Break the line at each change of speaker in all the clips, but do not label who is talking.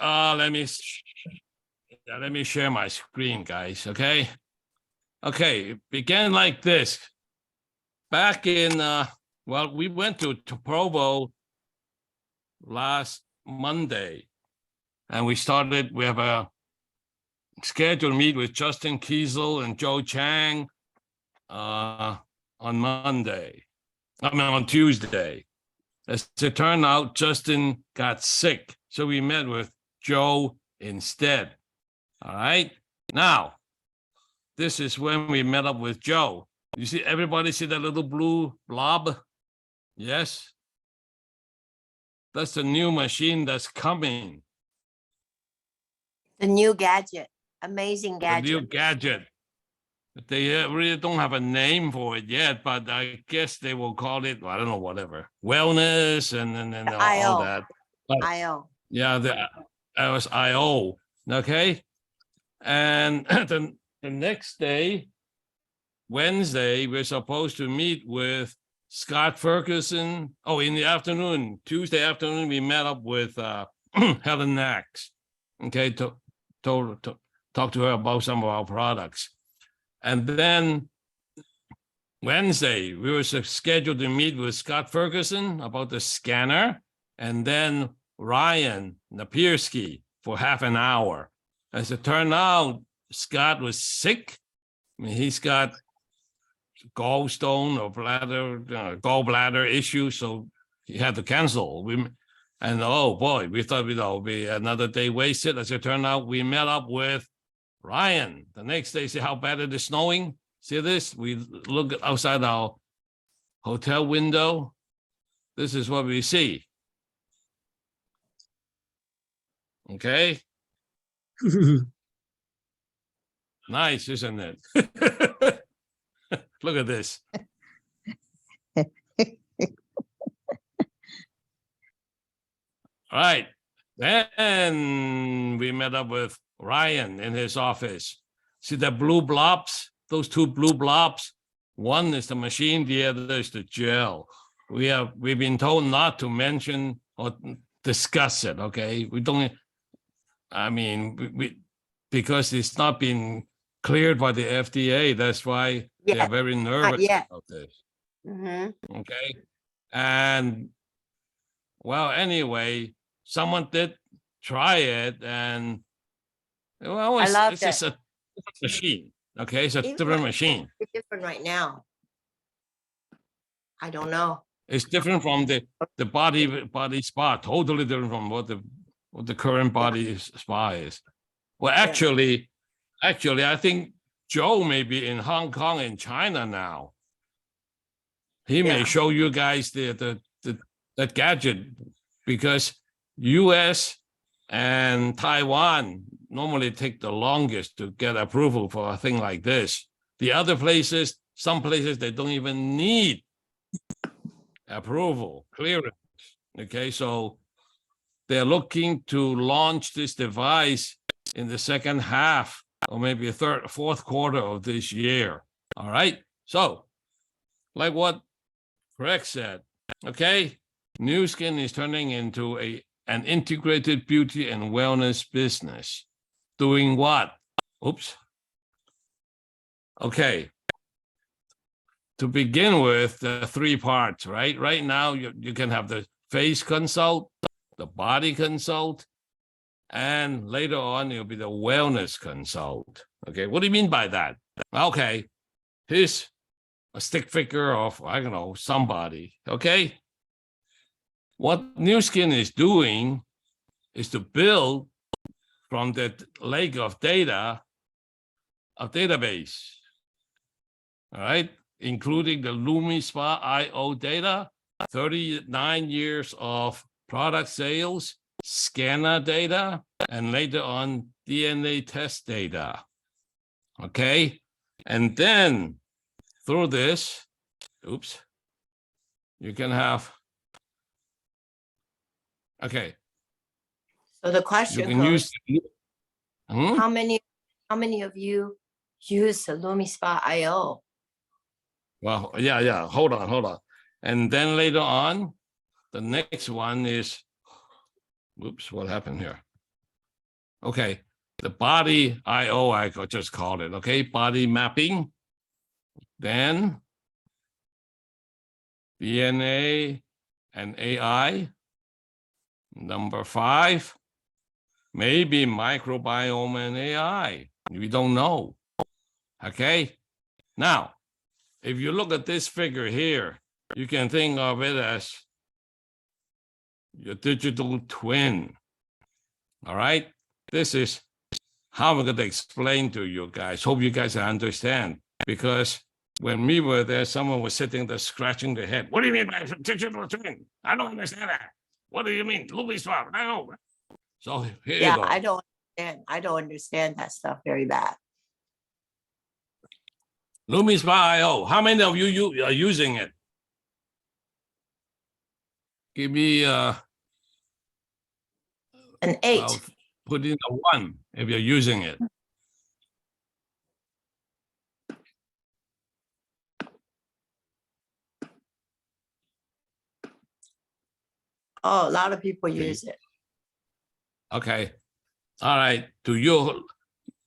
let me share my screen, guys. Okay. It began like this. Back in we went to Provo last Monday, and we have a scheduled meet with Justin Kiesel and Joe Chang on Monday. On Tuesday. As it turned out, Justin got sick, so we met with Joe instead. All right. Now, this is when we met up with Joe. You see, everybody see that little blue blob? Yes. That's the new machine that's coming.
The new gadget. Amazing gadget.
The new gadget. They really don't have a name for it yet, but I guess they will call it, I don't know, whatever. Wellness and all that. But,
IO.
Yeah, that was IO. Okay. And the next day, Wednesday, we're supposed to meet with Scott Ferguson. Oh, in the afternoon, Tuesday afternoon, we met up with Helen Nax. Okay, to talk to her about some of our products. And then Wednesday, we were scheduled to meet with Scott Ferguson about the scanner, and then Ryan Napierski for half an hour. As it turned out, Scott was sick. I mean, he's got gallstone or gallbladder issue, so he had to cancel. And oh boy, we thought it'd be another day wasted. As it turned out, we met up with Ryan the next day. See how bad it is snowing? See this? We look outside our hotel window. This is what we see. Okay. Nice, isn't it? Look at this. All right. Then we met up with Ryan in his office. See the blue blobs? Those two blue blobs? One is the machine, the other is the gel. We've been told not to mention or discuss it, okay? We don't, I mean, because it's not been cleared by the FDA. That's why they're very nervous about this. Mm-hmm. Okay. And well, anyway, someone did try it, and well, it's just a machine. Okay, it's a different machine.
It's different right now. I don't know.
It's different from the body spa. Totally different from what the current body spa is. Well, actually, I think Joe may be in Hong Kong and China now. He may show you guys that gadget, because US and Taiwan normally take the longest to get approval for a thing like this. The other places, some places, they don't even need approval, clearance. Okay, so they're looking to launch this device in the second half or maybe fourth quarter of this year. All right. So, like what Craig said, okay, Nu Skin is turning into an integrated beauty and wellness business. Doing what? Oops. Okay. To begin with, the three parts, right? Right now, you can have the face consult, the body consult, and later on, it'll be the wellness consult. Okay, what do you mean by that? Okay, here's a stick figure of, I don't know, somebody, okay? What Nu Skin is doing is to build from that lake of data, a database, all right? Including the LumiSpa IO data, 39 years of product sales, scanner data, and later on DNA test data. Okay, and then through this, oops, you can have, okay.
So the question goes, how many of you use the LumiSpa IO?
Well, yeah, hold on. And then later on, the next one is, oops, what happened here? Okay, the body IO, I could just call it, okay? Body mapping, then DNA and AI. Number 5, maybe microbiome and AI. We don't know, okay? Now, if you look at this figure here, you can think of it as your digital twin, all right? This is how I'm going to explain to you guys. Hope you guys understand, because when we were there, someone was sitting there scratching their head. What do you mean by digital twin? I don't understand that. What do you mean? Louis Swap? No. So here you go.
I don't understand. I don't understand that stuff very bad.
Lumi Spa IO. How many of you are using it? Give me
an 8.
I'll put in a 1 if you're using it.
Oh, a lot of people use it.
Okay. All right. Do you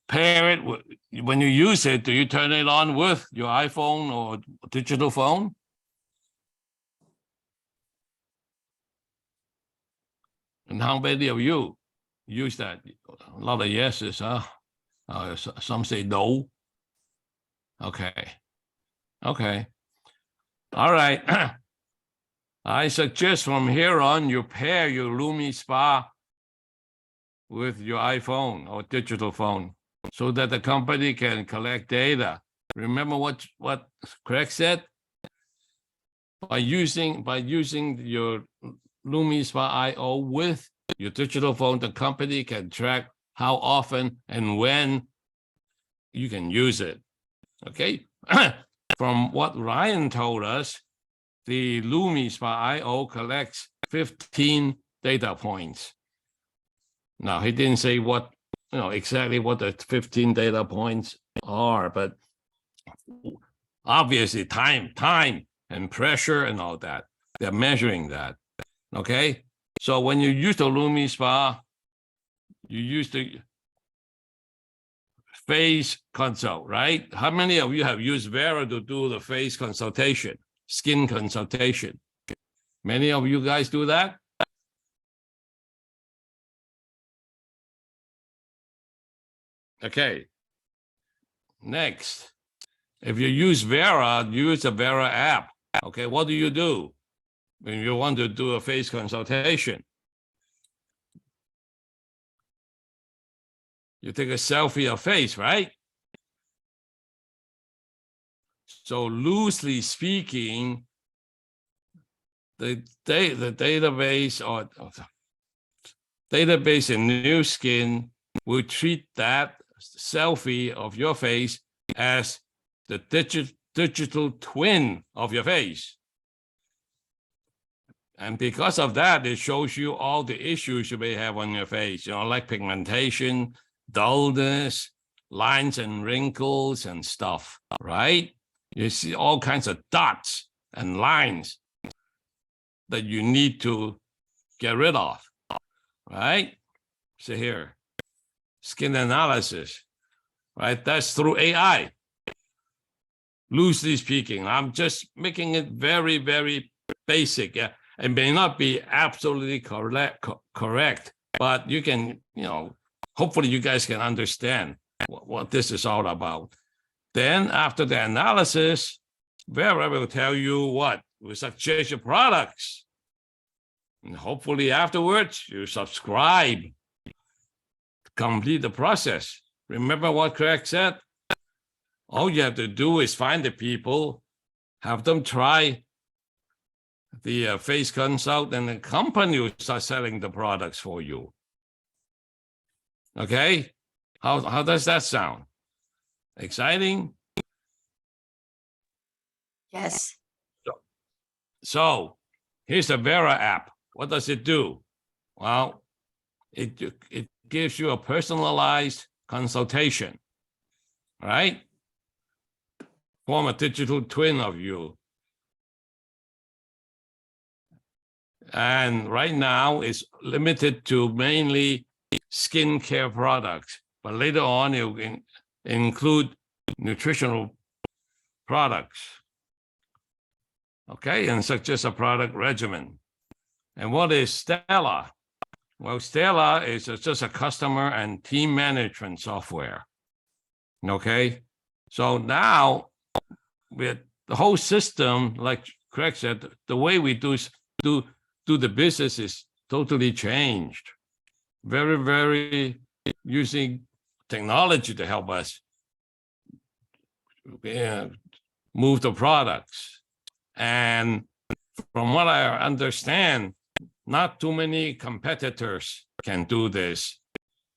pair it when you use it? Do you turn it on with your iPhone or digital phone? And how many of you use that? A lot of yeses, huh? Some say no. Okay. Okay. All right. I suggest from here on, you pair your Lumi Spa with your iPhone or digital phone so that the company can collect data. Remember what Craig said? By using your Lumi Spa IO with your digital phone, the company can track how often and when you can use it. Okay. From what Ryan told us, the Lumi Spa IO collects 15 data points. Now, he didn't say what, exactly what the 15 data points are, but obviously time and pressure and all that, they're measuring that, okay? So when you use the Lumi Spa, you use the face consult, right? How many of you have used Vera to do the face consultation, skin consultation? Many of you guys do that? Okay. Next, if you use Vera, use the Vera app. Okay, what do you do when you want to do a face consultation? You take a selfie of face, right? So loosely speaking, the database in Nu Skin will treat that selfie of your face as the digital twin of your face. And because of that, it shows you all the issues you may have on your face, like pigmentation, dullness, lines and wrinkles and stuff, right? You see all kinds of dots and lines that you need to get rid of, right? So here, skin analysis, right? That's through AI. Loosely speaking, I'm just making it very, very basic. Yeah, it may not be absolutely correct, but you can, hopefully you guys can understand what this is all about. Then after the analysis, Vera will tell you what will suggest your products. And hopefully afterwards, you subscribe, complete the process. Remember what Craig said? All you have to do is find the people, have them try the face consult, and the company will start selling the products for you. Okay? How does that sound? Exciting?
Yes.
So here's the Vera app. What does it do? Well, it gives you a personalized consultation, right? Form a digital twin of you. And right now it's limited to mainly skincare products, but later on it will include nutritional products. Okay, and suggest a product regimen. And what is Stella? Well, Stella is just a customer and team management software. Okay, so now with the whole system, like Craig said, the way we do the business is totally changed. Very, very using technology to help us move the products. And from what I understand, not too many competitors can do this.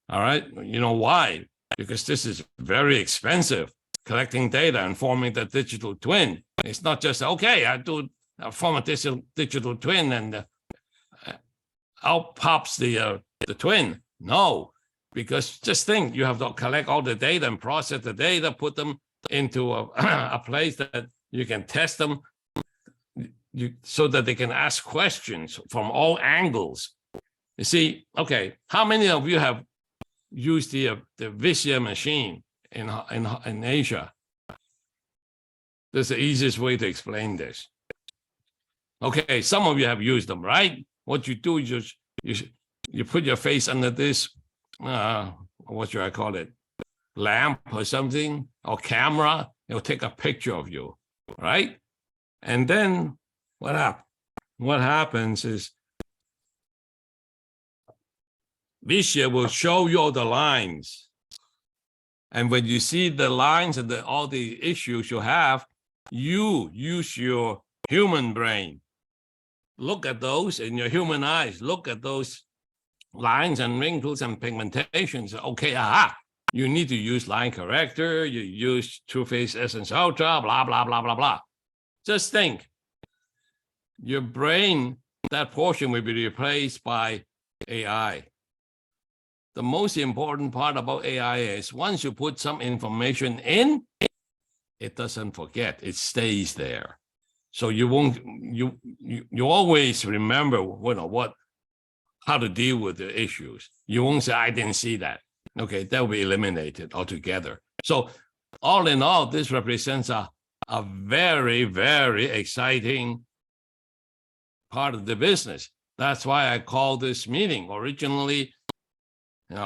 All right. You know why? Because this is very expensive, collecting data and forming the digital twin. It's not just, okay, I do form a digital twin and out pops the twin. No, because just think, you have to collect all the data and process the data, put them into a place that you can test them so that they can ask questions from all angles. You see, okay, how many of you have used the Visia machine in Asia? That's the easiest way to explain this. Okay, some of you have used them, right? What you do is you put your face under this, what should I call it, lamp or something, or camera. It'll take a picture of you, right? And then what happens is Visia will show you all the lines. And when you see the lines and all the issues you have, you use your human brain. Look at those in your human eyes. Look at those lines and wrinkles and pigmentations. Okay, you need to use line corrector. You use Too Faced Essence Ultra, blah, blah, blah, blah, blah. Just think, your brain, that portion will be replaced by AI. The most important part about AI is once you put some information in, it doesn't forget, it stays there. So you won't, you always remember how to deal with the issues. You won't say, I didn't see that. Okay, that will be eliminated altogether. So all in all, this represents a very, very exciting part of the business. That's why I called this meeting. Originally, we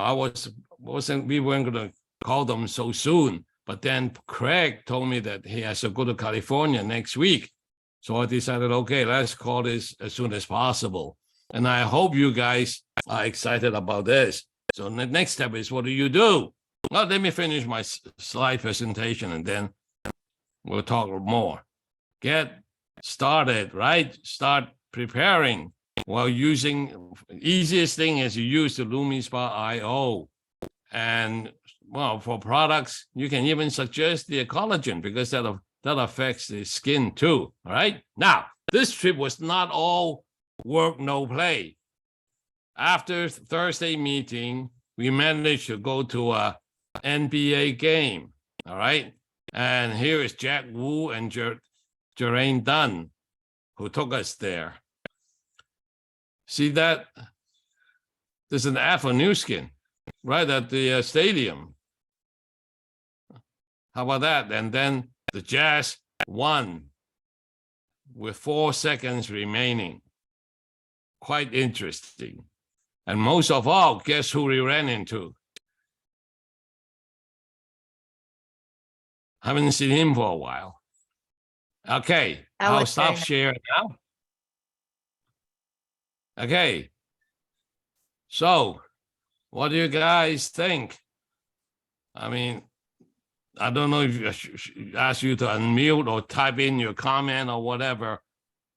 weren't going to call them so soon, but then Craig told me that he has to go to California next week. So I decided, okay, let's call this as soon as possible. And I hope you guys are excited about this. So the next step is, what do you do? Well, let me finish my slide presentation and then we'll talk more. Get started, right? Start preparing while using, easiest thing is you use the LumiSpa IO. And well, for products, you can even suggest the collagen because that affects the skin too, all right? Now, this trip was not all work, no play. After Thursday meeting, we managed to go to a NBA game, all right? And here is Jack Wu and Jeraine Dunn, who took us there. See that? There's an ad for Nu Skin right at the stadium. How about that? And then the Jazz won with 4 seconds remaining. Quite interesting. And most of all, guess who we ran into? Haven't seen him for a while. Okay, I'll stop sharing now. Okay, so what do you guys think? I mean, I don't know if I should ask you to unmute or type in your comment or whatever.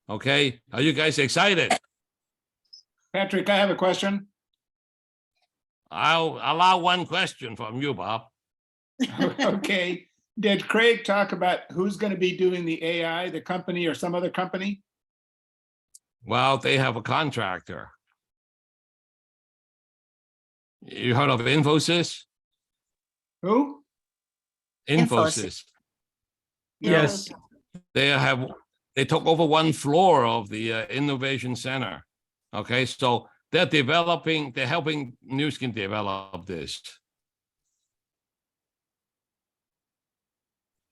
Okay, are you guys excited?
Patrick, I have a question.
I'll allow one question from you, Bob.
Okay. Did Craig talk about who's going to be doing the AI, the company or some other company?
Well, they have a contractor. You heard of Infosys?
Who?
Infosys.
Yes.
They took over 1 floor of the innovation center. Okay, so they're helping Nu Skin develop this.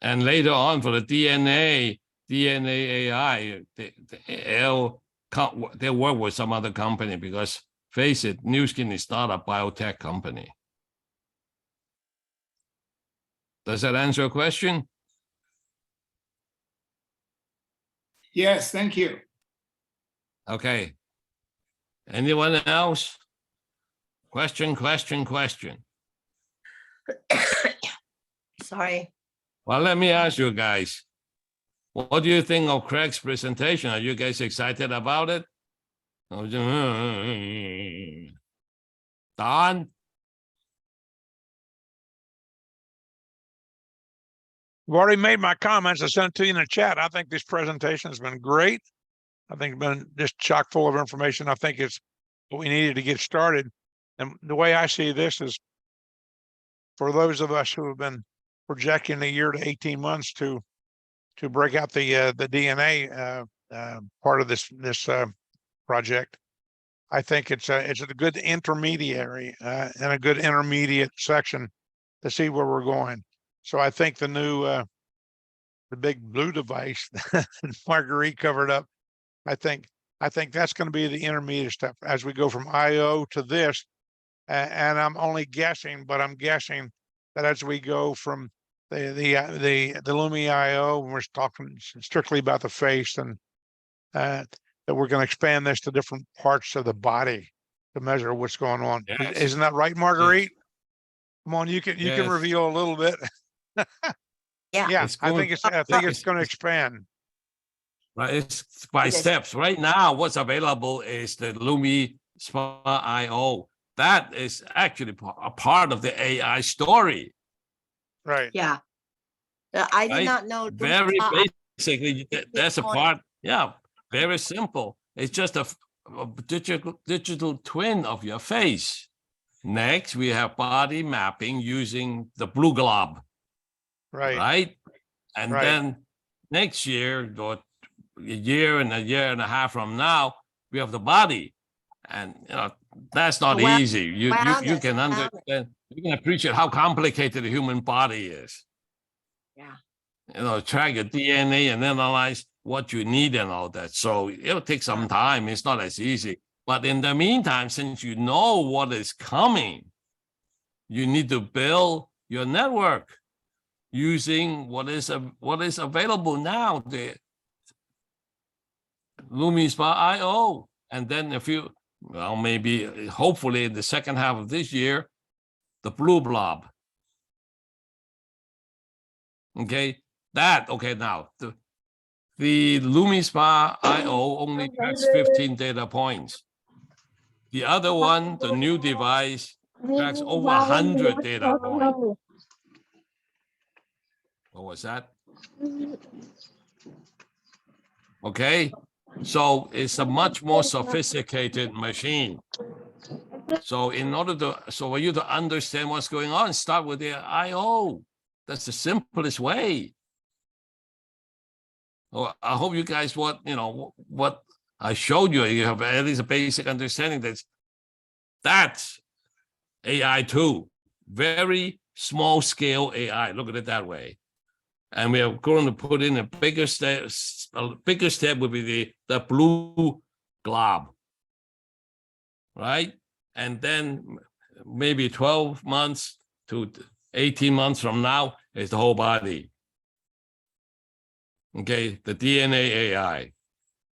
And later on for the DNA AI, they work with some other company because face it, Nu Skin is not a biotech company. Does that answer your question?
Yes, thank you.
Okay. Anyone else? Question.
Sorry.
Well, let me ask you guys, what do you think of Craig's presentation? Are you guys excited about it? Don?
I've already made my comments. I sent it to you in the chat. I think this presentation has been great. I think it's been just chock full of information. I think it's what we needed to get started. And the way I see this is for those of us who have been projecting a year to 18 months to break out the DNA part of this project. I think it's a good intermediary and a good intermediate section to see where we're going. So I think the new the big blue device that Marguerite covered up, I think that's going to be the intermediate step as we go from IO to this. And I'm only guessing, but I'm guessing that as we go from the Lumi IO, when we're talking strictly about the face, and that we're going to expand this to different parts of the body to measure what's going on.
Yes.
Isn't that right, Marguerite?
Yes.
Come on, you can
Yes.
reveal a little bit.
Yeah.
I think it's going to expand.
Right, it's by
Yes.
steps. Right now, what's available is the Lumi Spa IO. That is actually a part of the AI story.
Right.
Yeah. I did
Right?
not know.
Very basically,
Good
that's a
point.
part. Yeah, very simple. It's just a digital twin of your face. Next, we have body mapping using the blue glob. Right. And
Right.
then next year, or a year and a half from now, we have the body. And that's not easy. You can understand, you can appreciate how complicated the human body is.
Yeah.
Track your DNA and analyze what you need and all that. So it'll take some time. It's not as easy. But in the meantime, since you know what is coming, you need to build your network using what is available now, the Lumi Spa IO. And then maybe hopefully in the second half of this year, the blue blob. Okay, now the Lumi Spa IO only tracks 15 data points. The other one, the new device, tracks over 100 data points. What was that? Okay, so it's a much more sophisticated machine. So for you to understand what's going on, start with the IO. That's the simplest way. Well, I hope you guys what I showed you. You have at least a basic understanding that's AI too. Very small scale AI. Look at it that way. And we are going to put in a bigger step. A bigger step would be the blue glob, right? And then maybe 12 months to 18 months from now is the whole body. Okay, the DNA AI.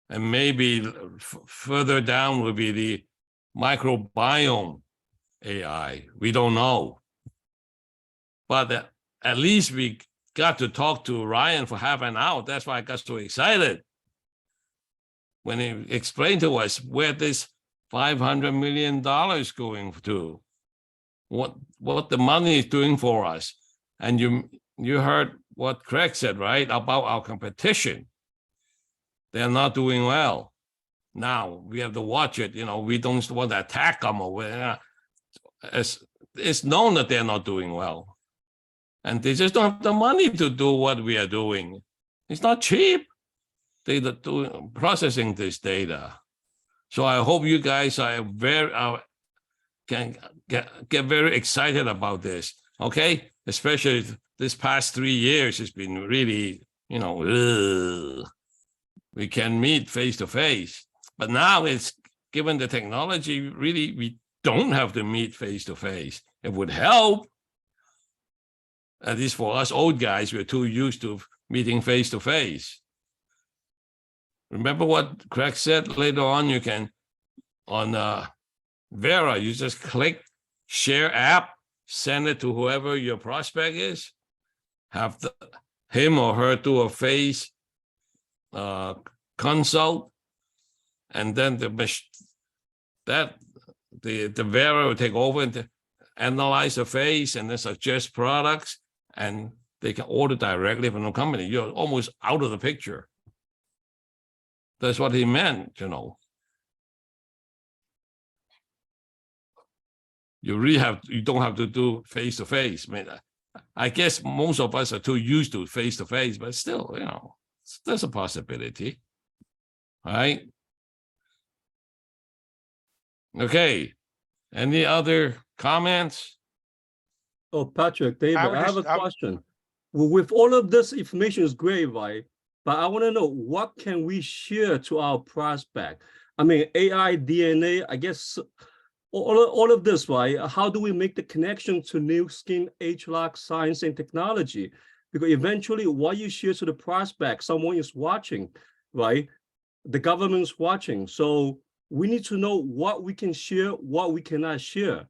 And maybe further down will be the microbiome AI. We don't know. But at least we got to talk to Ryan for half an hour. That's why I got so excited when he explained to us where this $500 million going to, what the money is doing for us. And you heard what Craig said, right, about our competition. They're not doing well. Now we have to watch it. We don't want to attack them or it's known that they're not doing well. And they just don't have the money to do what we are doing. It's not cheap. They're doing processing this data. So I hope you guys are can get very excited about this. Okay, especially this past 3 years has been really, we can meet face to face. But now it's given the technology, really, we don't have to meet face to face. It would help. At least for us old guys, we're too used to meeting face to face. Remember what Craig said later on? You can, on Vera, you just click share app, send it to whoever your prospect is, have him or her do a face consult, and then the Vera will take over and analyze the face and then suggest products, and they can order directly from the company. You're almost out of the picture. That's what he meant, You don't have to do face to face. I mean, I guess most of us are too used to face to face, but still, there's a possibility. All right. Okay. Any other comments?
Oh, Patrick, David,
I would
I have a
just-
question. Well, with all of this information is great, right? But I want to know, what can we share to our prospect? I mean, AI, DNA, I guess all of this, right? How do we make the connection to Nu Skin, HLOC, science, and technology? Because eventually what you share to the prospect, someone is watching, right? The government's watching. So we need to know what we can share, what we cannot share.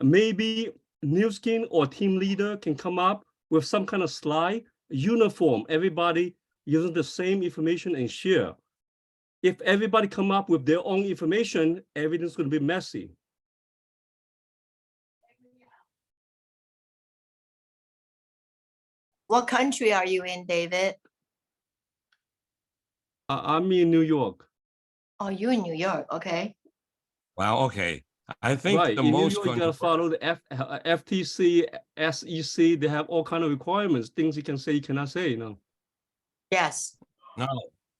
Maybe Nu Skin or team leader can come up with some kind of slide, uniform, everybody using the same information and share. If everybody come up with their own information, everything's going to be messy.
What country are you in, David?
I'm in New York.
Oh, you in New York, okay.
Well, okay. I think
Right,
the
in New
most
York, you gotta follow the FTC, SEC. They have all kind of requirements, things you can say, you cannot say.
Yes.
No,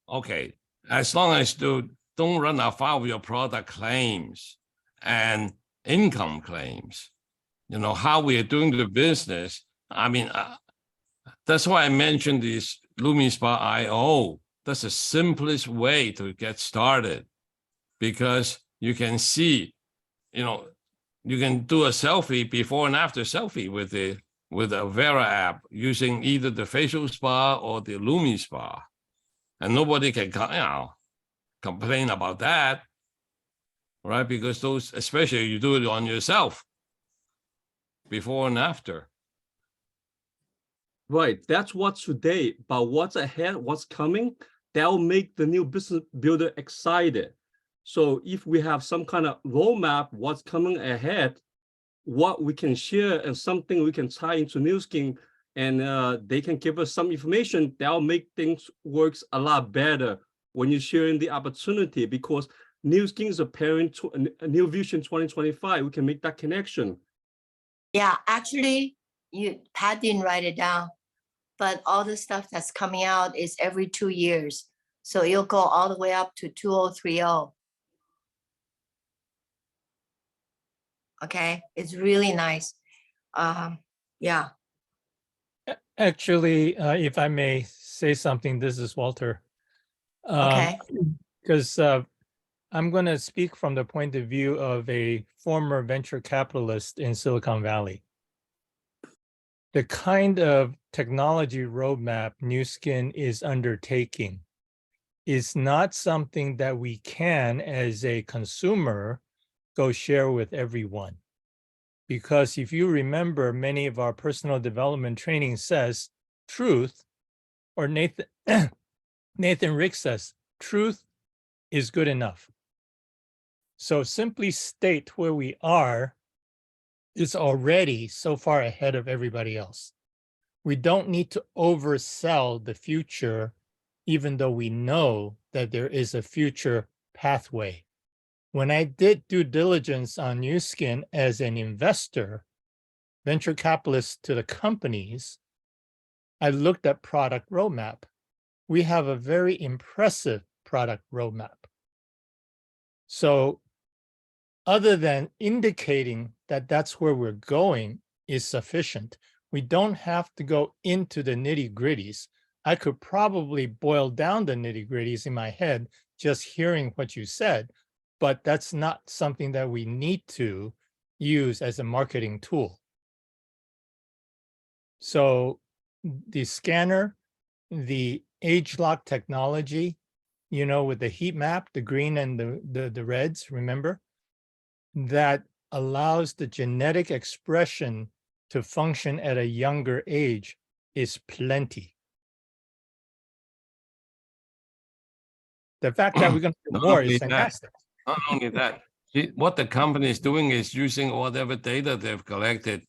okay. As long as you don't run afoul of your product claims and income claims, how we are doing the business. I mean, that's why I mentioned this LumiSpa IO. That's the simplest way to get started, because you can see, you can do a selfie, before and after selfie with the Vera app using either the facial spa or the LumiSpa. And nobody can, complain about that, right? Because those, especially you do it on yourself, before and after.
Right, that's what's today, but what's ahead, what's coming, that'll make the new business builder excited. So if we have some kind of roadmap, what's coming ahead, what we can share, and something we can tie into Nu Skin, and they can give us some information, that'll make things works a lot better when you're sharing the opportunity, because Nu Skin is preparing to a new vision 2025. We can make that connection.
Yeah, actually, Pat didn't write it down, but all the stuff that's coming out is every 2 years. So it'll go all the way up to 2030. Okay, it's really nice. Yeah.
Actually, if I may say something, this is Walter.
Okay.
Because I'm going to speak from the point of view of a former venture capitalist in Silicon Valley. The kind of technology roadmap Nu Skin is undertaking is not something that we can, as a consumer, go share with everyone. Because if you remember, many of our personal development training says truth, or Nathan Rick says, truth is good enough. So simply state where we are is already so far ahead of everybody else. We don't need to oversell the future, even though we know that there is a future pathway. When I did due diligence on Nu Skin as an investor, venture capitalist to the companies, I looked at product roadmap. We have a very impressive product roadmap. So other than indicating that that's where we're going is sufficient. We don't have to go into the nitty gritties. I could probably boil down the nitty gritties in my head just hearing what you said, but that's not something that we need to use as a marketing tool. So the scanner, the age lock technology, you know, with the heat map, the green and the reds, remember? That allows the genetic expression to function at a younger age is plenty. The fact that we're going to do
Not
more
only
is
that,
fantastic.
Not only that, what the company is doing is using whatever data they've collected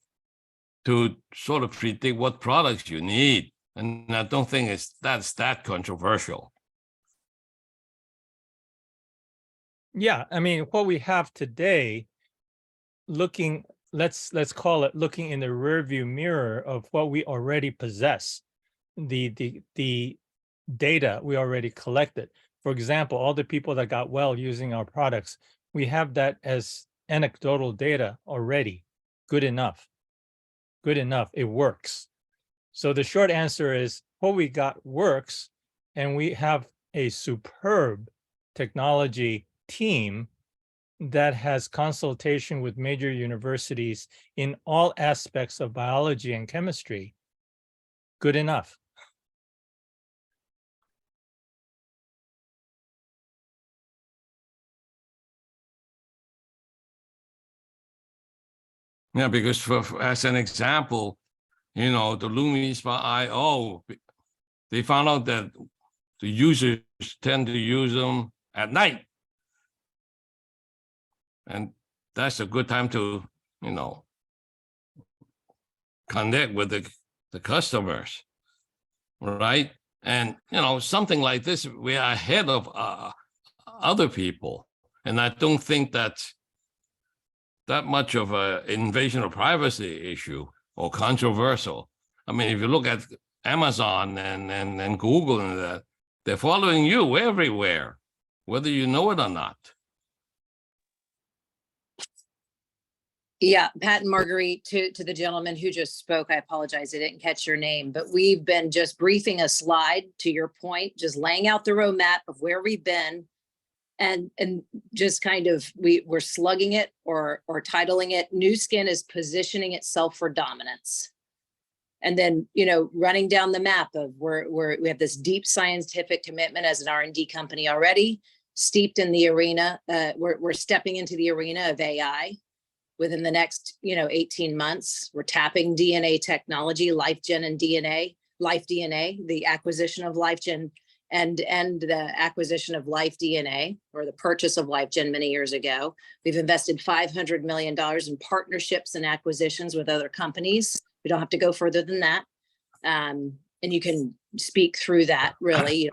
to sort of predict what products you need. And I don't think that's that controversial.
Yeah, I mean, what we have today, looking, let's call it looking in the rearview mirror of what we already possess, the data we already collected. For example, all the people that got well using our products, we have that as anecdotal data already. Good enough. Good enough. It works. So the short answer is what we got works, and we have a superb technology team that has consultation with major universities in all aspects of biology and chemistry. Good enough.
Yeah, because as an example, you know, the LumiSpa.io, they found out that the users tend to use them at night. And that's a good time to, you know, connect with the customers, right? And, you know, something like this, we are ahead of other people. And I don't think that's that much of an invasion of privacy issue or controversial. I mean, if you look at Amazon and Google and that, they're following you everywhere, whether you know it or not.
Yeah, Pat and Marguerite, to the gentleman who just spoke, I apologize, I didn't catch your name, but we've been just briefing a slide, to your point, just laying out the roadmap of where we've been, and just kind of we're slugging it or titling it, New Skin is positioning itself for dominance. And then, you know, running down the map of we have this deep scientific commitment as an R&D company already, steeped in the arena. We're stepping into the arena of AI. Within the next, 18 months, we're tapping DNA technology, LifeGen and DNA, LifeDNA, the acquisition of LifeGen and the acquisition of LifeDNA, or the purchase of LifeGen many years ago. We've invested $500 million in partnerships and acquisitions with other companies. We don't have to go further than that. And you can speak through that, really,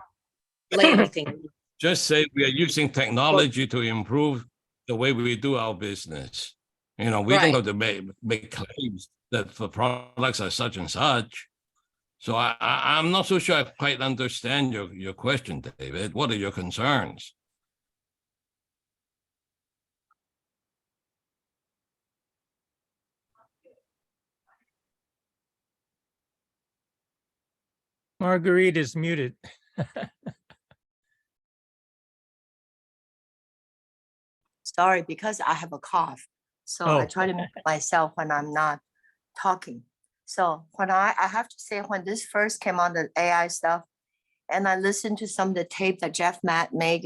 lay everything.
Just say we are using technology to improve the way we do our business. You know, we don't have to make claims that the products are such and such. So I'm not so sure I quite understand your question, David. What are your concerns?
Marguerite is muted.
Sorry, because I have a cough. So I
Oh.
try to mute myself when I'm not talking. So when I have to say, when this first came on, the AI stuff, and I listened to some of the tape that Jeff Matt made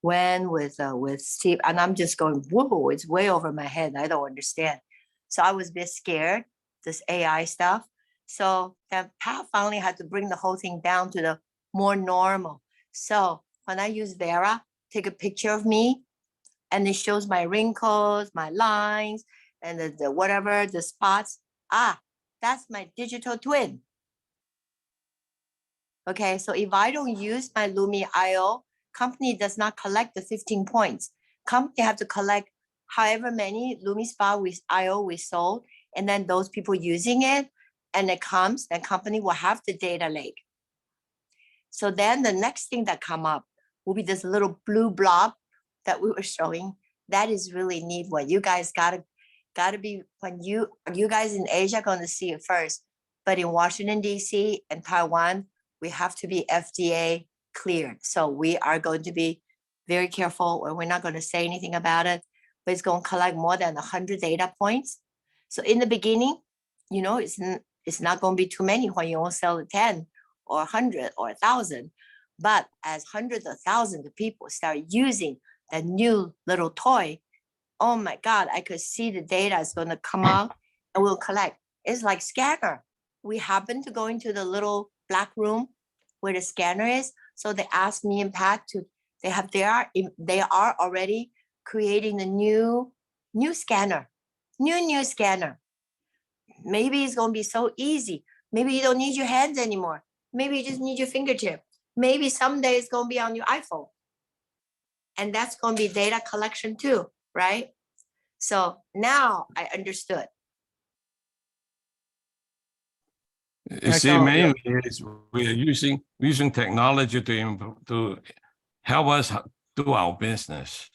with Steve, and I'm just going, whoa, it's way over my head. I don't understand. So I was a bit scared, this AI stuff. So then Pat finally had to bring the whole thing down to the more normal. So when I use Vera, take a picture of me, and it shows my wrinkles, my lines, and the whatever, the spots. That's my digital twin. Okay, so if I don't use my Lumi.io, company does not collect the 15 points. Company have to collect however many LumiSpa with IO we sold, and then those people using it, and it comes, then company will have the data lake. So then the next thing that come up will be this little blue blob that we were showing, that is really neat. What you guys gotta be, when you guys in Asia are gonna see it first, but in Washington DC and Taiwan, we have to be FDA cleared. So we are going to be very careful, or we're not going to say anything about it, but it's going to collect more than 100 data points. So in the beginning, you know, it's not going to be too many when you only sell 10 or 100 or 1,000. But as hundreds of thousands of people start using that new little toy, oh my God, I could see the data is going to come out and we'll collect. It's like scanner. We happen to go into the little black room where the scanner is. So they asked me and Pat to, they are already creating the new scanner, new scanner. Maybe it's going to be so easy. Maybe you don't need your hands anymore. Maybe you just need your fingertip. Maybe someday it's going to be on your iPhone. And that's going to be data collection too, right? So now I understood.
You see, mainly is we are using technology to help us do our business.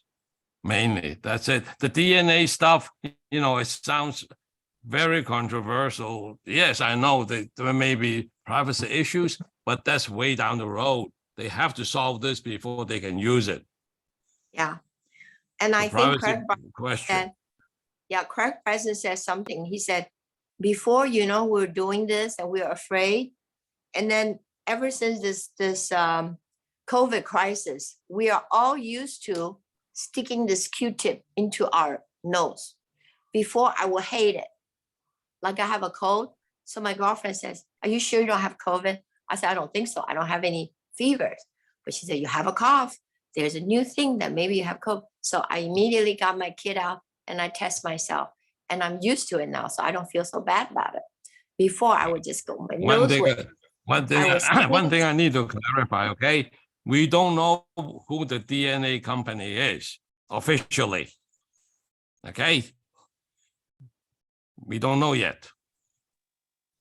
Mainly, that's it. The DNA stuff, you know, it sounds very controversial. Yes, I know that there may be privacy issues, but that's way down the road. They have to solve this before they can use it.
Yeah. And I think
Privacy
Craig
question.
said, yeah, Craig Bryson said something. He said, before, you know, we're doing this and we're afraid. And then ever since this COVID crisis, we are all used to sticking this Q-tip into our nose. Before, I would hate it. Like I have a cold. So my girlfriend says, are you sure you don't have COVID? I said, I don't think so. I don't have any fevers. But she said, you have a cough. There's a new thing that maybe you have COVID. So I immediately got my kit out and I test myself. And I'm used to it now, so I don't feel so bad about it. Before, I would just go, my nose would.
One thing I need to clarify, okay? We don't know who the DNA company is officially, okay? We don't know yet.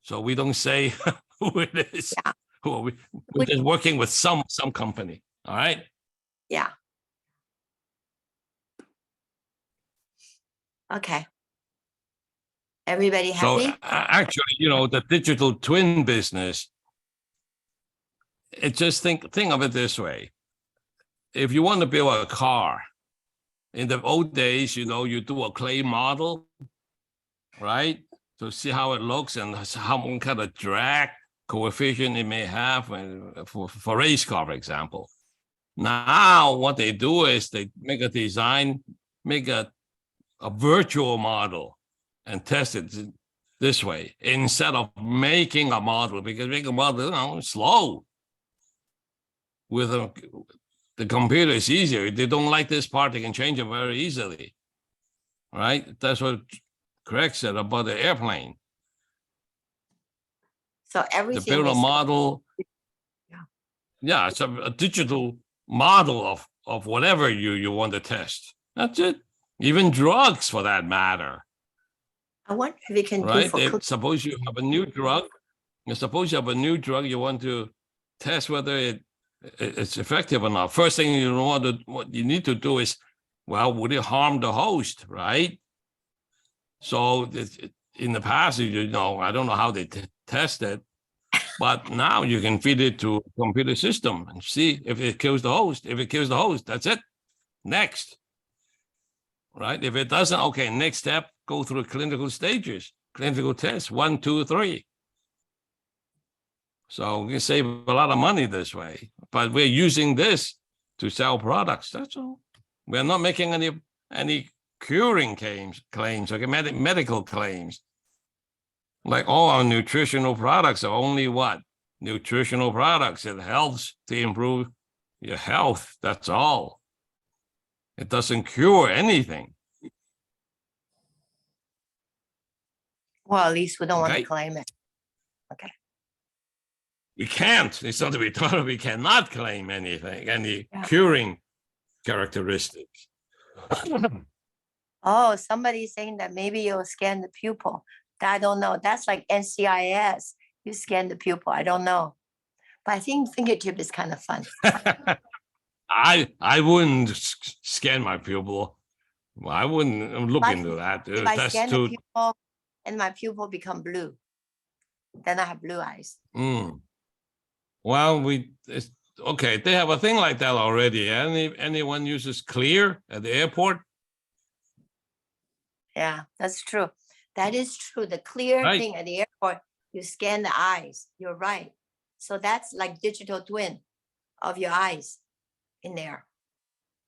So we don't say who it is.
Yeah.
We're just working with some company, all right?
Yeah. Okay. Everybody
So
happy?
actually, you know, the digital twin business, it just think of it this way. If you want to build a car, in the old days, you know, you do a clay model, right? To see how it looks and how what kind of drag coefficient it may have for race car, for example. Now, what they do is they make a design, make a virtual model and test it this way instead of making a model, because making a model, you know, slow. With the computer is easier. If they don't like this part, they can change it very easily, right? That's what Craig said about the airplane.
So
To
everything
build a
is,
model, yeah, it's a digital model of whatever you want to test. That's it. Even drugs, for that matter.
I wonder if we can do
Right?
for cooking.
Suppose you have a new drug. You want to test whether it's effective or not. First thing what you need to do is, well, would it harm the host, right? So in the past, you know, I don't know how they test it, but now you can feed it to a computer system and see if it kills the host. If it kills the host, that's it. Next. Right? If it doesn't, okay, next step, go through clinical stages, clinical tests, 1, 2, 3. So we can save a lot of money this way, but we're using this to sell products. That's all. We're not making any curing claims, okay, medical claims. Like all our nutritional products are only what? Nutritional products. It helps to improve your health. That's all. It doesn't cure anything.
Well, at least we don't want to
Okay.
claim it. Okay.
We can't. It's not that we thought we cannot claim anything, any
Yeah.
curing characteristics.
Oh, somebody's saying that maybe you'll scan the pupil. I don't know. That's like NCIS. You scan the pupil. I don't know. But I think fingertip is kind of fun.
I wouldn't scan my pupil. I wouldn't look
Like,
into that.
If I
That's
scan the
too.
pupil and my pupil become blue, then I have blue eyes.
Well, okay. They have a thing like that already. Anyone uses Clear at the airport?
Yeah, that's true. That is true. The clear
Right.
thing at the airport, you scan the eyes. You're right. So that's like digital twin of your eyes in there.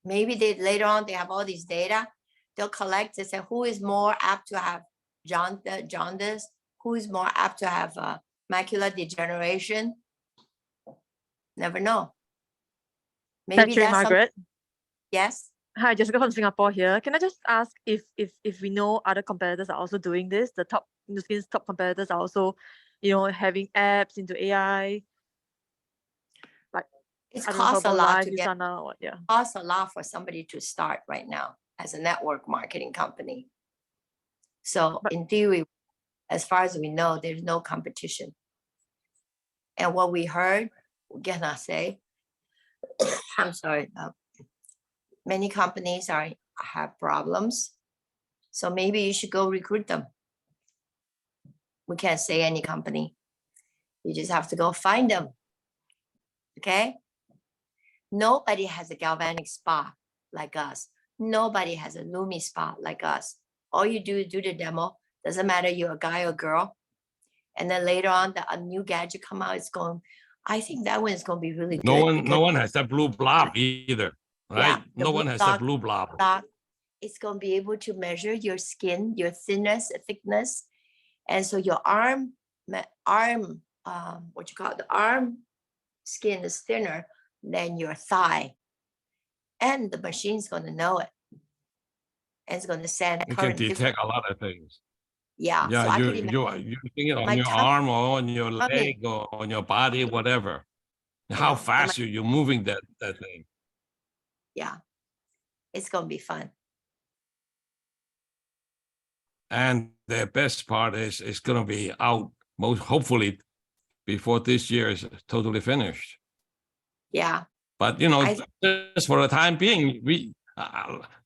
Maybe later on they have all these data. They'll collect and say who is more apt to have jaundice, who is more apt to have macular degeneration. Never know. Maybe
Patrick,
that's something.
Margaret.
Yes.
Hi, Jessica from Singapore here. Can I just ask if we know other competitors are also doing this? The top Nuskin's top competitors are also, having apps into AI. Like
It's
I don't know,
costs a
Herbalife,
lot to get.
Usana, or yeah.
Costs a lot for somebody to start right now as a network marketing company. So
But-
in theory, as far as we know, there's no competition. And what we heard, can I say, I'm sorry, many companies have problems. So maybe you should go recruit them. We can't say any company. You just have to go find them. Okay? Nobody has a galvanic spa like us. Nobody has a Lumi spa like us. All you do is do the demo. Doesn't matter you're a guy or girl. And then later on, a new gadget come out. I think that one is going to be really good.
No one has that blue blob either, right?
the
No
blue
one has that
blob-
blue blob.
It's going to be able to measure your skin, your thickness. And so your arm, the arm skin is thinner than your thigh. And the machine's going to know it. And it's going to send
You can
current.
detect a lot of things.
Yeah.
Yeah,
So I could
you're using it on
my
your
tummy-
arm or on your
tummy.
leg or on your body, whatever.
I
How
know, and
fast you're moving that thing.
Yeah. It's going to be fun.
And the best part is it's going to be out hopefully before this year is totally finished.
Yeah.
But just for the time being,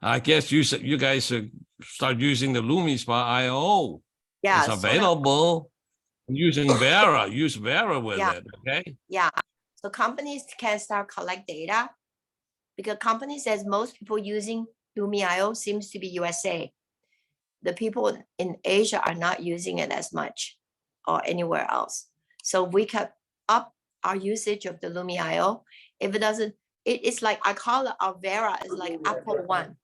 I guess you guys should start using the Lumi Spa IO.
Yeah.
It's
so
available. Using Vera, use Vera with
Yeah.
it. Okay.
Yeah. So companies can start collect data because company says most people using Lumi.io seems to be USA. The people in Asia are not using it as much or anywhere else. So we can up our usage of the Lumi.io. If it doesn't, it's like I call it our Vera is like Apple 1.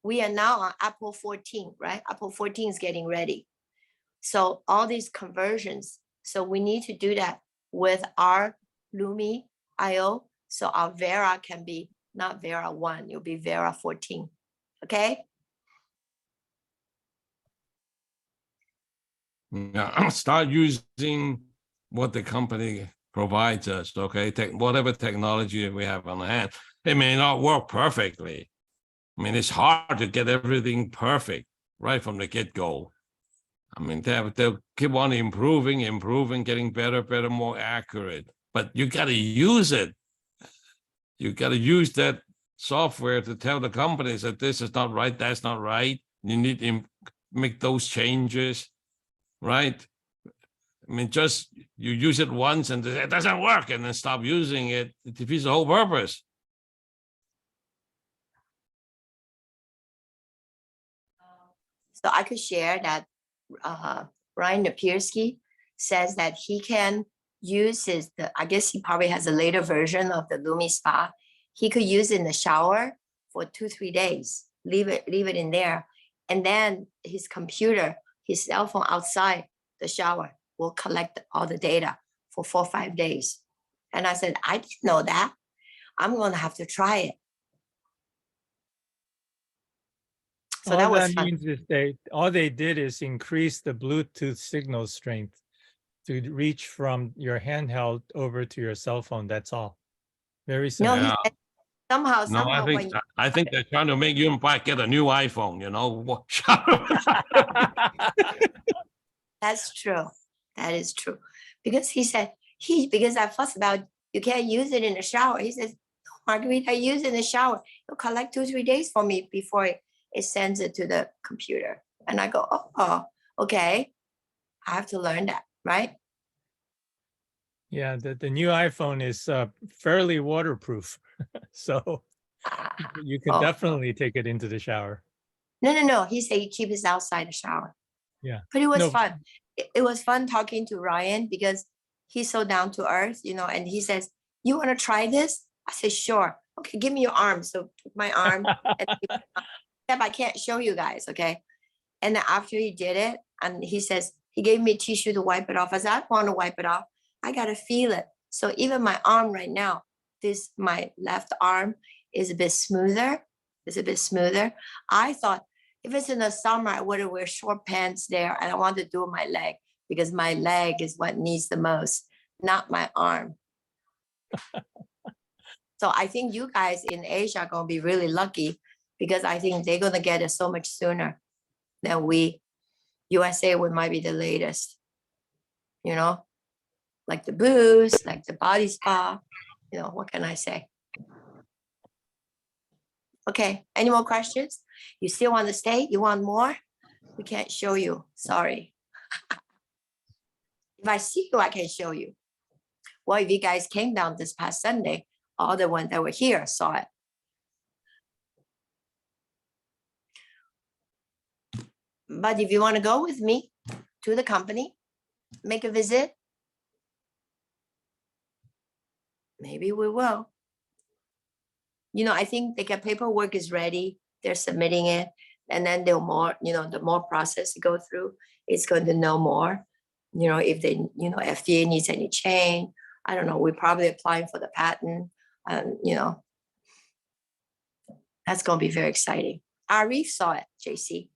We are now on Apple 14, right? Apple 14 is getting ready. So all these conversions. So we need to do that with our Lumi.io. So our Vera can be not Vera 1, it'll be Vera 14. Okay.
Yeah, start using what the company provides us. Okay, whatever technology we have on hand. It may not work perfectly. I mean, it's hard to get everything perfect right from the get-go. I mean, they'll keep on improving, getting better, more accurate. But you got to use it. You got to use that software to tell the companies that this is not right, that's not right. You need to make those changes, right? I mean, just you use it once and it doesn't work and then stop using it. It defeats the whole purpose.
So I could share that Ryan Napierski says that he can use I guess he probably has a later version of the Lumi Spa. He could use it in the shower for 2-3 days, leave it in there. And then his computer, his cell phone outside the shower will collect all the data for 4 or 5 days. And I said, I didn't know that. I'm going to have to try it. So that
All
was
that
fun.
means is all they did is increase the Bluetooth signal strength to reach from your handheld over to your cell phone. That's all. Very
No,
simple.
he
Yeah.
said somehow when
I think they're trying to make you get a new iPhone,
That's true. That is true. Because he said, because I fussed about you can't use it in the shower. He says, margarita I use in the shower. It'll collect 2-3 days for me before it sends it to the computer. And I go, oh, okay. I have to learn that, right?
Yeah, the new iPhone is fairly waterproof. So
Ah,
you could
oh.
definitely take it into the shower.
No. He said he keeps it outside the shower.
Yeah.
But it was
No.
fun. It was fun talking to Ryan because he's so down to earth, and he says, you want to try this? I said, sure. Okay, give me your arm. So took my arm. Except I can't show you guys, okay? And then after he did it, and he says, he gave me a tissue to wipe it off. I said, I don't want to wipe it off. I got to feel it. So even my arm right now, my left arm is a bit smoother. It's a bit smoother. I thought if it's in the summer, I would wear short pants there. And I want to do my leg because my leg is what needs the most, not my arm. So I think you guys in Asia are going to be really lucky because I think they're going to get it so much sooner than we. USA, we might be the latest, like the booze, like the body spa, what can I say? Okay, any more questions? You still want to stay? You want more? We can't show you, sorry. If I see you, I can show you. Well, if you guys came down this past Sunday, all the ones that were here saw it. But if you want to go with me to the company, make a visit, maybe we will. I think the paperwork is ready. They're submitting it. And then the more process to go through, it's going to know more. If they, FDA needs any change. I don't know. We're probably applying for the patent. That's going to be very exciting. Arif saw it, JC.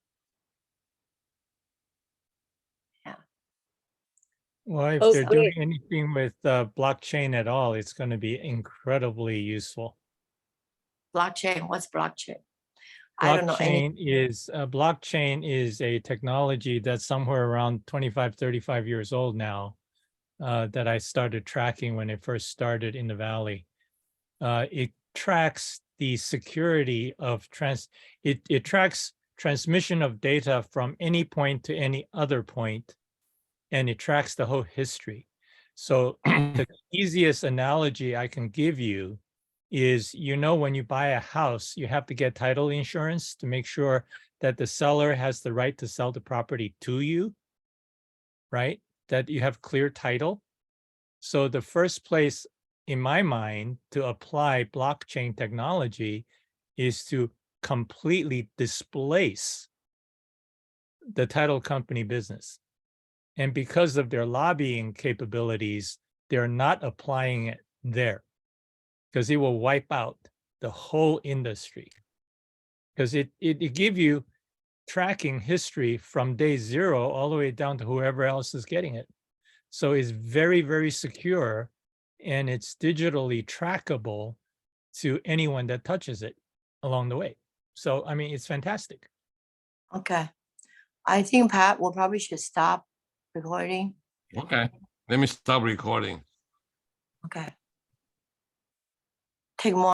Well, if
Oh,
they're
great.
doing anything with blockchain at all, it's going to be incredibly useful.
Blockchain, what's blockchain? I don't know any.
Blockchain is a technology that's somewhere around 25, 35 years old now, that I started tracking when it first started in the Valley. It tracks the security of it tracks transmission of data from any point to any other point, and it tracks the whole history. So the easiest analogy I can give you is, when you buy a house, you have to get title insurance to make sure that the seller has the right to sell the property to you, right? That you have clear title. So the first place in my mind to apply blockchain technology is to completely displace the title company business. And because of their lobbying capabilities, they're not applying it there because it will wipe out the whole industry. Because it gives you tracking history from day zero all the way down to whoever else is getting it. So it's very, very secure, and it's digitally trackable to anyone that touches it along the way. So, I mean, it's fantastic.
Okay. I think Pat will probably should stop recording.
Okay, let me stop recording.
Okay. Take more.